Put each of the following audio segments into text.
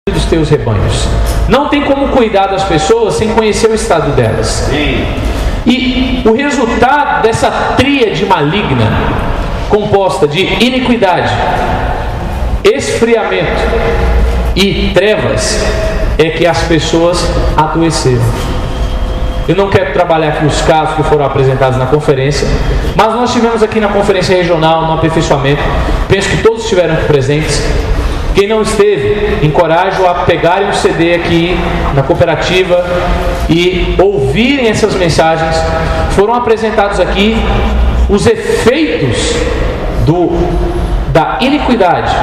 dos teus rebanhos. Não tem como cuidar das pessoas sem conhecer o estado delas. E o resultado dessa tríade maligna, composta de iniquidade, esfriamento e trevas, é que as pessoas adoeceram. Eu não quero trabalhar aqui os casos que foram apresentados na conferência, mas nós tivemos aqui na conferência regional, no aperfeiçoamento, penso que todos estiveram presentes. Quem não esteve, encorajo a pegarem o CD aqui na cooperativa e ouvirem essas mensagens. Foram apresentados aqui os efeitos da iniquidade,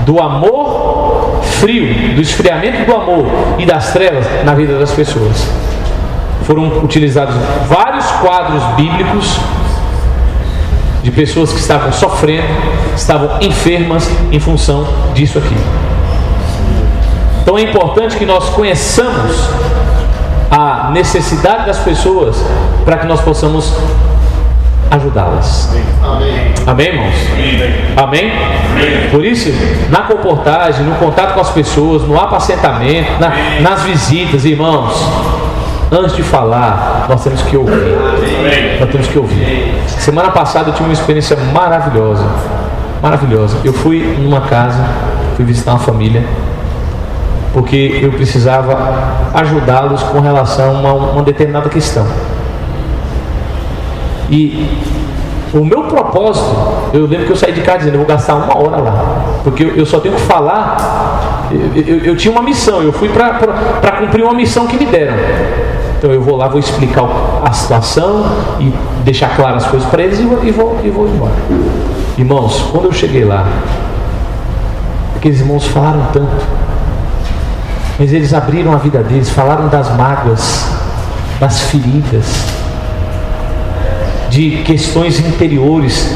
do amor frio, do esfriamento do amor e das trevas na vida das pessoas. Foram utilizados vários quadros bíblicos de pessoas que estavam sofrendo, estavam enfermas em função disso aqui. Então é importante que nós conheçamos a necessidade das pessoas para que nós possamos ajudá-las. Amém. Amém, irmãos? Amém? Amém? Por isso, na comportagem, no contato com as pessoas, no apacentamento, nas visitas, irmãos, antes de falar, nós temos que ouvir. Nós temos que ouvir. Semana passada eu tive uma experiência maravilhosa. Maravilhosa. Eu fui numa casa, fui visitar uma família, porque eu precisava ajudá-los com relação a uma determinada questão. E o meu propósito, eu lembro que eu saí de casa dizendo, eu vou gastar 1 hora lá, porque eu só tenho que falar. Eu tinha uma missão, eu fui para cumprir uma missão que me deram. Então eu vou lá, vou explicar a situação e deixar claras as coisas para eles e vou embora. Irmãos, quando eu cheguei lá, aqueles irmãos falaram tanto, mas eles abriram a vida deles, falaram das mágoas, das feridas, de questões interiores,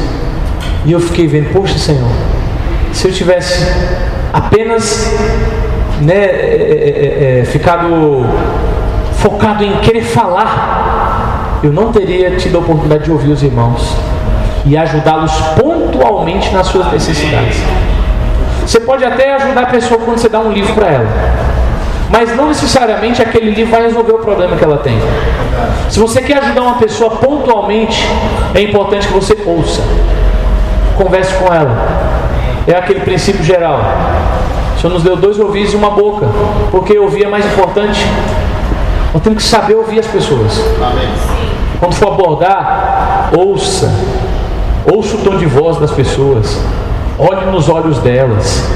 e eu fiquei vendo, poxa Senhor, se eu tivesse apenas ficado focado em querer falar, eu não teria tido a oportunidade de ouvir os irmãos e ajudá-los pontualmente nas suas necessidades. Você pode até ajudar a pessoa quando você dá um livro para ela, mas não necessariamente aquele livro vai resolver o problema que ela tem. Se você quer ajudar uma pessoa pontualmente, é importante que você ouça, converse com ela. É aquele princípio geral. O Senhor nos deu 2 ouvidos e 1 boca, porque ouvir é mais importante. Nós temos que saber ouvir as pessoas. Amém. Quando for abordar, ouça o tom de voz das pessoas, olhe nos olhos delas,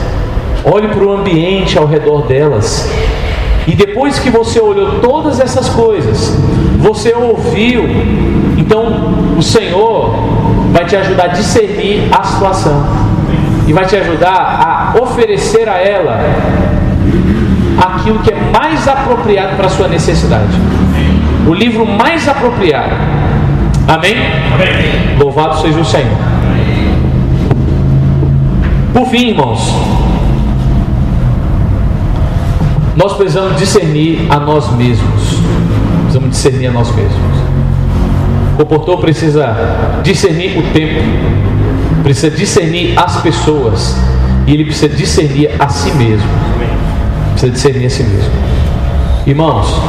olhe para o ambiente ao redor delas, e depois que você olhou todas essas coisas, você ouviu, então o Senhor vai te ajudar a discernir a situação e vai te ajudar a oferecer a ela aquilo que é mais apropriado para a sua necessidade, o livro mais apropriado. Amém? Amém. Louvado seja o Senhor. Por fim, irmãos, nós precisamos discernir a nós mesmos. Precisamos discernir a nós mesmos. O comportor precisa discernir o tempo, precisa discernir as pessoas, e ele precisa discernir a si mesmo. Precisa discernir a si mesmo. Irmãos,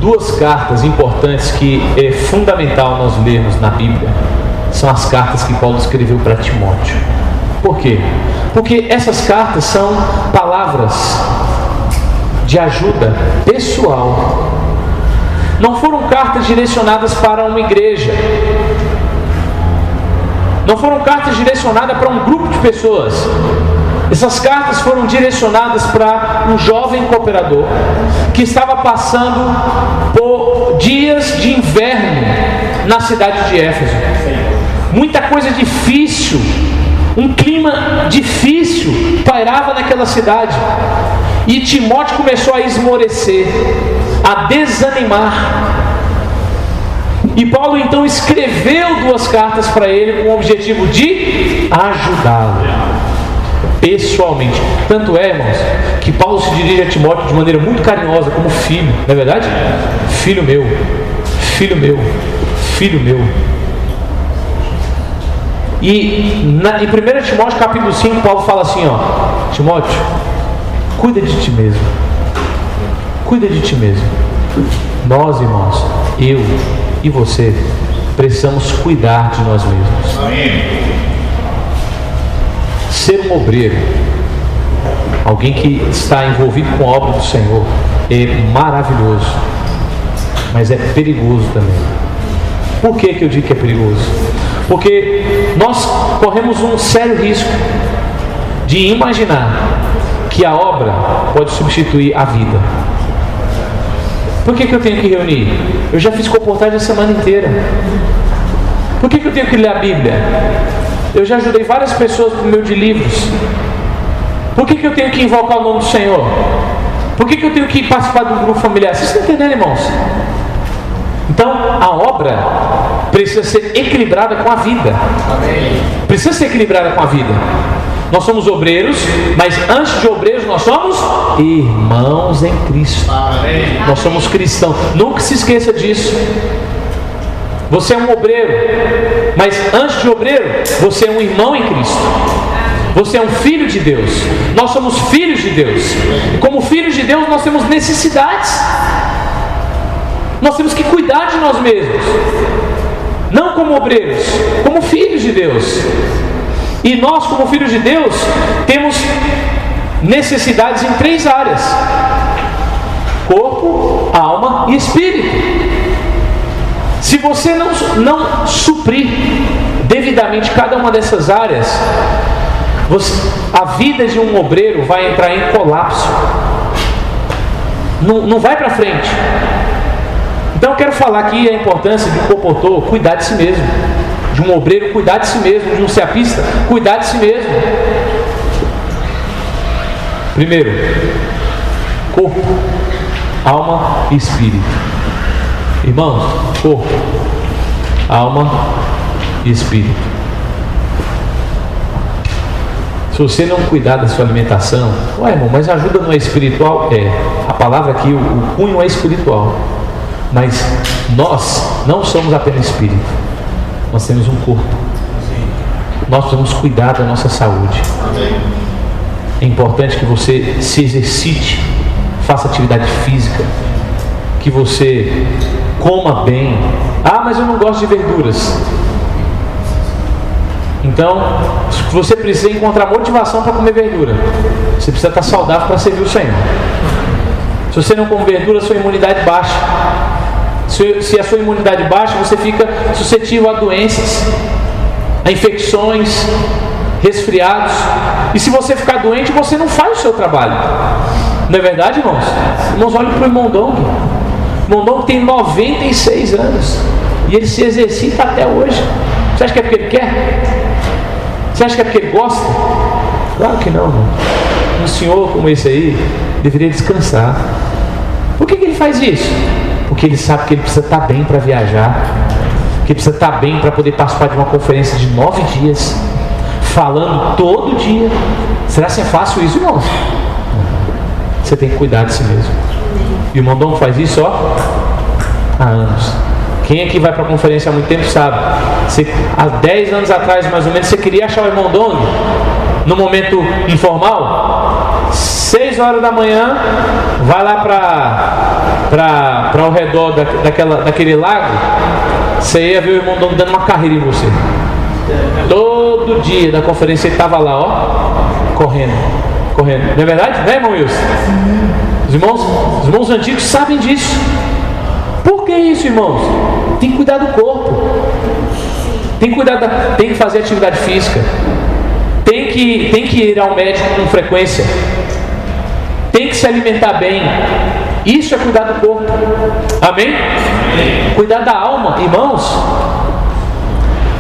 2 cartas importantes que é fundamental nós lermos na Bíblia são as cartas que Paulo escreveu para Timóteo. Por quê? Porque essas cartas são palavras de ajuda pessoal. Não foram cartas direcionadas para uma igreja. Não foram cartas direcionadas para um grupo de pessoas. Essas cartas foram direcionadas para um jovem cooperador que estava passando por dias de inverno na cidade de Éfeso. Muita coisa difícil, um clima difícil pairava naquela cidade. E Timóteo começou a esmorecer, a desanimar. E Paulo então escreveu 2 cartas para ele com o objetivo de ajudá-lo pessoalmente. Tanto é, irmãos, que Paulo se dirige a Timóteo de maneira muito carinhosa, como filho, não é verdade? Filho meu, filho meu, filho meu. E em 1 Timóteo capítulo 5, Paulo fala assim, Timóteo, cuida de ti mesmo. Cuida de ti mesmo. Nós, irmãos, eu e você, precisamos cuidar de nós mesmos. Amém. Ser um obreiro, alguém que está envolvido com a obra do Senhor, é maravilhoso, mas é perigoso também. Por que eu digo que é perigoso? Porque nós corremos um sério risco de imaginar que a obra pode substituir a vida. Por que eu tenho que reunir? Eu já fiz comportagem a semana inteira. Por que eu tenho que ler a Bíblia? Eu já ajudei várias pessoas por meio de livros. Por que eu tenho que invocar o nome do Senhor? Por que eu tenho que participar de um grupo familiar? Vocês estão entendendo, irmãos? Então, a obra precisa ser equilibrada com a vida. Precisa ser equilibrada com a vida. Nós somos obreiros, mas antes de obreiros nós somos irmãos em Cristo. Nós somos cristãos. Nunca se esqueça disso. Você é um obreiro, mas antes de obreiro, você é um irmão em Cristo. Você é um filho de Deus. Nós somos filhos de Deus. E como filhos de Deus, nós temos necessidades. Nós temos que cuidar de nós mesmos. Não como obreiros, como filhos de Deus. E nós, como filhos de Deus, temos necessidades em 3 áreas: corpo, alma e espírito. Se você não suprir devidamente cada uma dessas áreas, a vida de um obreiro vai entrar em colapso. Não vai para frente. Então eu quero falar aqui a importância de um comportor cuidar de si mesmo, de um obreiro cuidar de si mesmo, de um seapista cuidar de si mesmo. Primeiro, corpo, alma e espírito. Irmãos, corpo, alma e espírito. Se você não cuidar da sua alimentação, ué, irmão, mas a ajuda não é espiritual? É. A palavra aqui, o cunho é espiritual. Mas nós não somos apenas espírito. Nós temos um corpo. Nós precisamos cuidar da nossa saúde. É importante que você se exercite, faça atividade física, que você coma bem. Ah, mas eu não gosto de verduras. Então, você precisa encontrar motivação para comer verdura. Você precisa estar saudável para servir o Senhor. Se você não come verdura, sua imunidade baixa. Se a sua imunidade baixa, você fica suscetível a doenças, a infecções, resfriados. E se você ficar doente, você não faz o seu trabalho. Não é verdade, irmãos? Irmãos, olhem para o irmão Dong. O irmão Dong tem 96 anos e ele se exercita até hoje. Você acha que é porque ele quer? Você acha que é porque ele gosta? Claro que não, irmão. Um senhor como esse aí deveria descansar. Por que ele faz isso? Porque ele sabe que ele precisa estar bem para viajar, que ele precisa estar bem para poder participar de uma conferência de 9 dias, falando todo dia. Será que é fácil isso, irmãos? Você tem que cuidar de si mesmo. E o Mondong faz isso, ó, há anos. Quem aqui vai para a conferência há muito tempo sabe. Há 10 anos atrás, mais ou menos, você queria achar o irmão Dong no momento informal. 6 horas da manhã, vai lá para ao redor daquele lago, você ia ver o irmão Dong dando uma carreira em você. Todo dia da conferência ele estava lá, ó, correndo. Não é verdade? Não é, irmão Wilson? Os irmãos antigos sabem disso. Por que isso, irmãos? Tem que cuidar do corpo. Tem que fazer atividade física. Tem que ir ao médico com frequência. Tem que se alimentar bem. Isso é cuidar do corpo. Amém? Cuidar da alma, irmãos.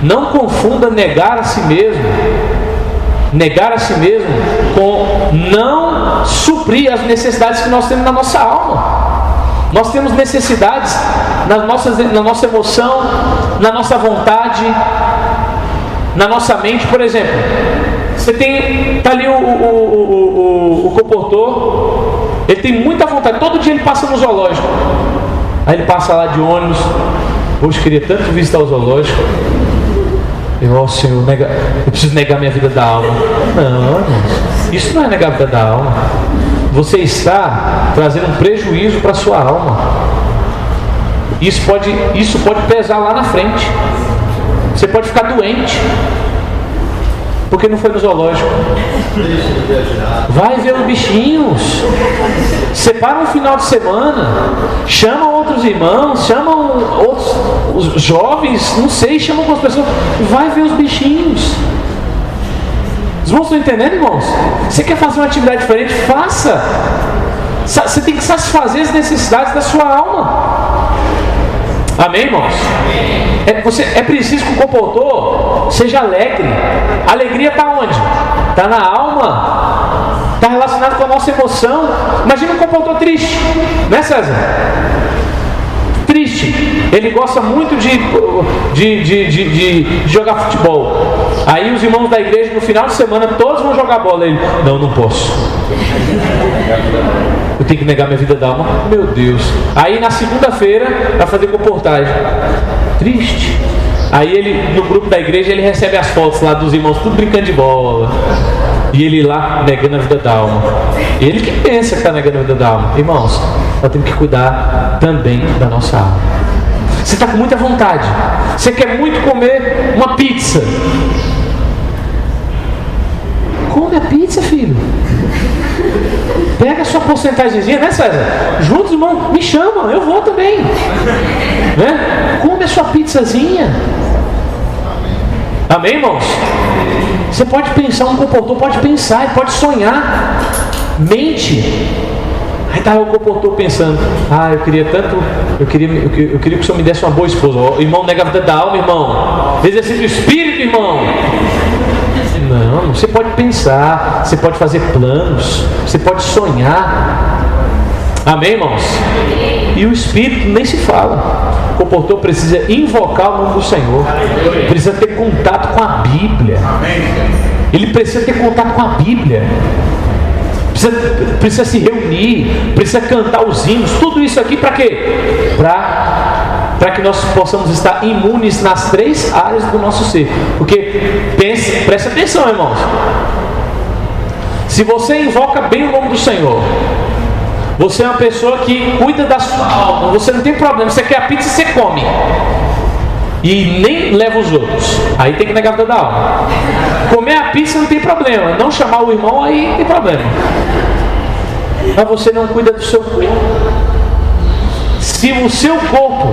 Não confunda negar a si mesmo. Negar a si mesmo com não suprir as necessidades que nós temos na nossa alma. Nós temos necessidades na nossa emoção, na nossa vontade, na nossa mente. Por exemplo, você está ali o comportor, ele tem muita vontade, todo dia ele passa no zoológico. Aí ele passa lá de ônibus. Hoje queria tanto visitar o zoológico. Senhor, eu preciso negar minha vida da alma. Não, irmãos, isso não é negar a vida da alma. Você está trazendo um prejuízo para a sua alma. Isso pode pesar lá na frente. Você pode ficar doente porque não foi no zoológico. Vai ver os bichinhos. Separa um final de semana. Chama outros irmãos, chama os jovens, não sei, chama algumas pessoas. Vai ver os bichinhos. Os irmãos estão entendendo, irmãos? Você quer fazer uma atividade diferente? Faça. Você tem que satisfazer as necessidades da sua alma. Amém, irmãos? É preciso que o comportor seja alegre. A alegria está onde? Está na alma. Está relacionado com a nossa emoção. Imagina um comportor triste, né, César? Triste. Ele gosta muito de jogar futebol. Aí os irmãos da igreja no final de semana todos vão jogar bola. Ele, não posso. Eu tenho que negar minha vida da alma. Meu Deus. Aí na segunda-feira vai fazer comportagem. Triste. Aí ele, no grupo da igreja, ele recebe as fotos lá dos irmãos tudo brincando de bola. E ele lá negando a vida da alma. Ele que pensa que está negando a vida da alma. Irmãos, nós temos que cuidar também da nossa alma. Você está com muita vontade. Você quer muito comer uma pizza. Come a pizza, filho. Pega a sua porcentagemzinha, né, César? Juntos, irmão, me chamam, eu vou também. Né? Come a sua pizzazinha. Amém, irmãos? Você pode pensar, um comportor pode pensar, ele pode sonhar. Mente. Aí está o comportor pensando, eu queria que o Senhor me desse uma boa esposa. O irmão nega a vida da alma, irmão. Exercício do espírito, irmão. Não, você pode pensar, você pode fazer planos, você pode sonhar. Amém, irmãos? E o Espírito nem se fala. O comportor precisa invocar o nome do Senhor. Precisa ter contato com a Bíblia. Ele precisa ter contato com a Bíblia. Precisa se reunir, precisa cantar os hinos. Tudo isso aqui para quê? Para que nós possamos estar imunes nas 3 áreas do nosso ser. Porque preste atenção, irmãos. Se você invoca bem o nome do Senhor, você é uma pessoa que cuida da sua alma. Você não tem problema. Você quer a pizza, você come. E nem leva os outros. Aí tem que negar a vida da alma. Comer a pizza não tem problema. Não chamar o irmão, aí tem problema. Mas você não cuida do seu corpo. Se o seu corpo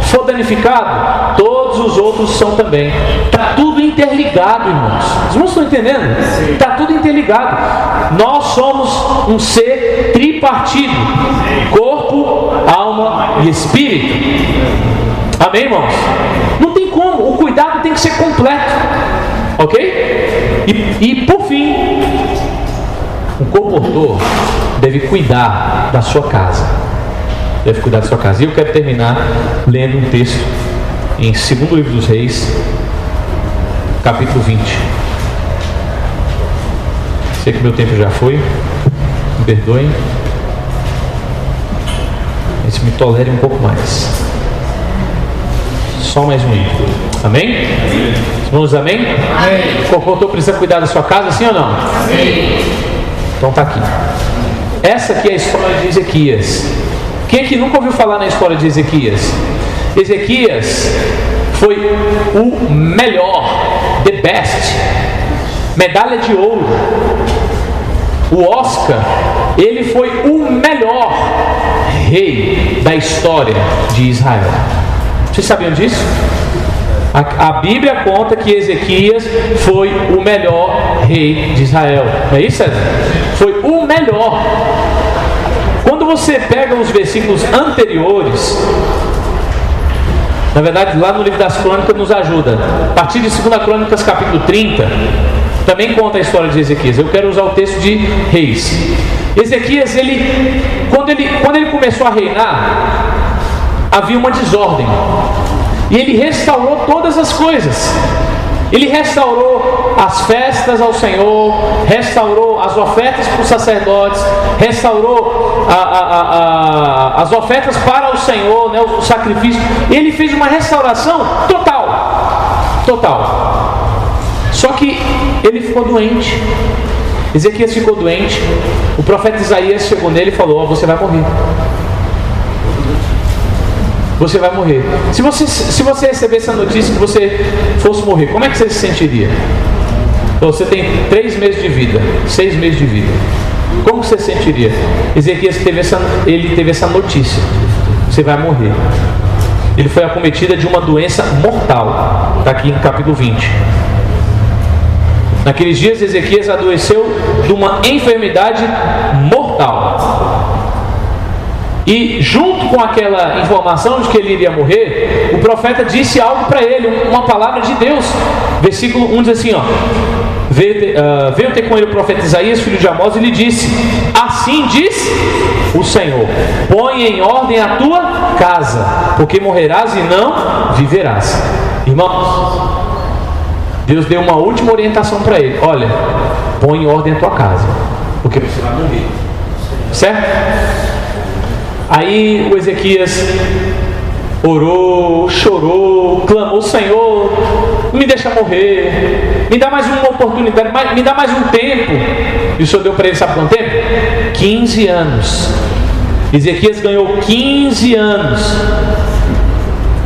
for danificado, todos os outros são também. Está tudo interligado, irmãos. Os irmãos estão entendendo? Está tudo interligado. Nós somos um ser tripartido: corpo, alma e espírito. Amém, irmãos? Não tem como. O cuidado tem que ser completo. Ok? E por fim, o comportor deve cuidar da sua casa. Deve cuidar da sua casa. E eu quero terminar lendo um texto em 2º livro dos Reis, capítulo 20. Sei que meu tempo já foi. Me perdoem. Mas me tolere um pouco mais. Só mais um livro. Amém? Vamos, amém? Amém. O comportor precisa cuidar da sua casa, sim ou não? Amém. Então tá aqui. Essa aqui é a história de Ezequias. Quem aqui nunca ouviu falar na história de Ezequias? Ezequias foi o melhor, the best, medalha de ouro. O Oscar, ele foi o melhor rei da história de Israel. Vocês sabiam disso? A Bíblia conta que Ezequias foi o melhor rei de Israel. Não é isso, César? Foi o melhor. Quando você pega os versículos anteriores, na verdade lá no livro das Crônicas nos ajuda. A partir de 2 Crônicas capítulo 30, também conta a história de Ezequias. Eu quero usar o texto de Reis. Ezequias, quando ele começou a reinar, havia uma desordem. E ele restaurou todas as coisas. Ele restaurou as festas ao Senhor, restaurou as ofertas para os sacerdotes, restaurou as ofertas para o Senhor, né, o sacrifício. Ele fez uma restauração total. total. Só que ele ficou doente. Ezequias ficou doente. O profeta Isaías chegou nele e falou: você vai morrer. Você vai morrer. Se você recebesse a notícia que você fosse morrer, como é que você se sentiria? Então, você tem 3 meses de vida, 6 meses de vida. Como você se sentiria? Ezequias teve essa notícia: você vai morrer. Ele foi acometido de uma doença mortal. Está aqui no capítulo 20. Naqueles dias Ezequias adoeceu de uma enfermidade mortal. E junto com aquela informação de que ele iria morrer, o profeta disse algo para ele, uma palavra de Deus. Versículo 1 diz assim, veio ter com ele o profeta Isaías, filho de Amós, e lhe disse: assim diz o Senhor, põe em ordem a tua casa, porque morrerás e não viverás. Irmãos, Deus deu uma última orientação para ele: olha, põe em ordem a tua casa, porque você vai morrer. Certo? Aí o Ezequias orou, chorou, clamou: Senhor, me deixa morrer, me dá mais uma oportunidade, me dá mais um tempo. E o Senhor deu para ele, sabe quanto tempo? 15 anos. Ezequias ganhou 15 anos.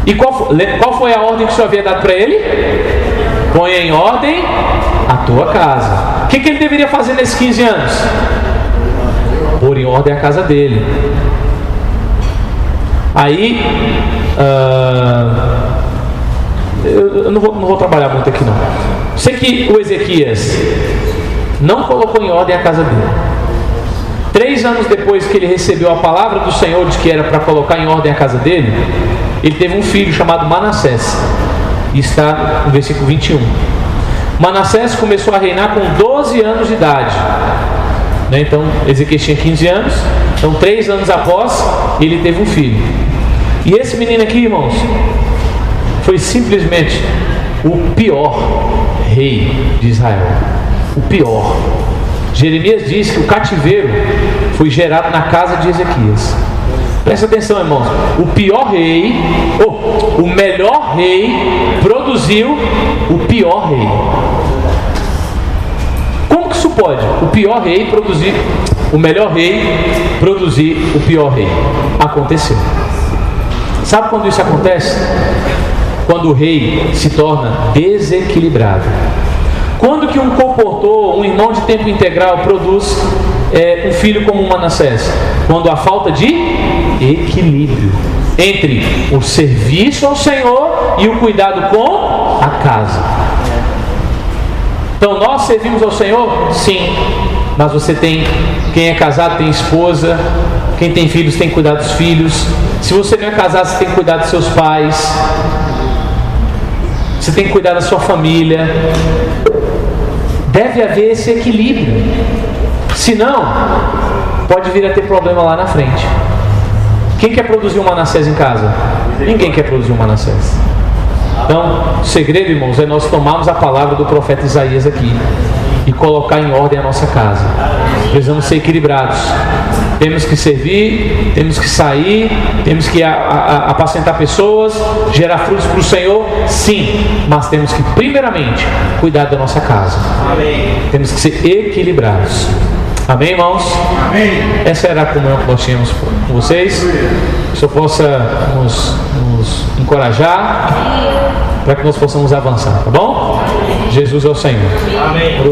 E qual foi a ordem que o Senhor havia dado para ele? Põe em ordem a tua casa. O que ele deveria fazer nesses 15 anos? Pôr em ordem a casa dele. Aí, eu não vou trabalhar muito aqui não. Sei que o Ezequias não colocou em ordem a casa dele. 3 anos depois que ele recebeu a palavra do Senhor de que era para colocar em ordem a casa dele, ele teve um filho chamado Manassés. E está no versículo 21. Manassés começou a reinar com 12 anos de idade. Então Ezequias tinha 15 anos. Então 3 anos após, ele teve um filho. E esse menino aqui, irmãos, foi simplesmente o pior rei de Israel. O pior. Jeremias diz que o cativeiro foi gerado na casa de Ezequias. Presta atenção, irmãos. O pior rei, o melhor rei, produziu o pior rei. Como que isso pode? O pior rei produzir o melhor rei, produzir o pior rei. Aconteceu. Sabe quando isso acontece? Quando o rei se torna desequilibrado. Quando que um comportor, um irmão de tempo integral produz um filho como Manassés? Quando há falta de equilíbrio entre o serviço ao Senhor e o cuidado com a casa. Então nós servimos ao Senhor? Sim. Mas quem é casado tem esposa, quem tem filhos tem que cuidar dos filhos. Se você não é casado, você tem que cuidar dos seus pais, você tem que cuidar da sua família. Deve haver esse equilíbrio. Senão, pode vir a ter problema lá na frente. Quem quer produzir um Manassés em casa? Ninguém quer produzir um Manassés. Então, o segredo, irmãos, é nós tomarmos a palavra do profeta Isaías aqui e colocar em ordem a nossa casa. Precisamos ser equilibrados. Temos que servir, temos que sair, temos que apacentar pessoas, gerar frutos para o Senhor, sim, mas temos que primeiramente cuidar da nossa casa. Amém. Temos que ser equilibrados. Amém, irmãos? Amém. Essa era a comunhão que nós tínhamos com vocês. Que o Senhor possa nos encorajar para que nós possamos avançar, tá bom? Jesus é o Senhor. Amém.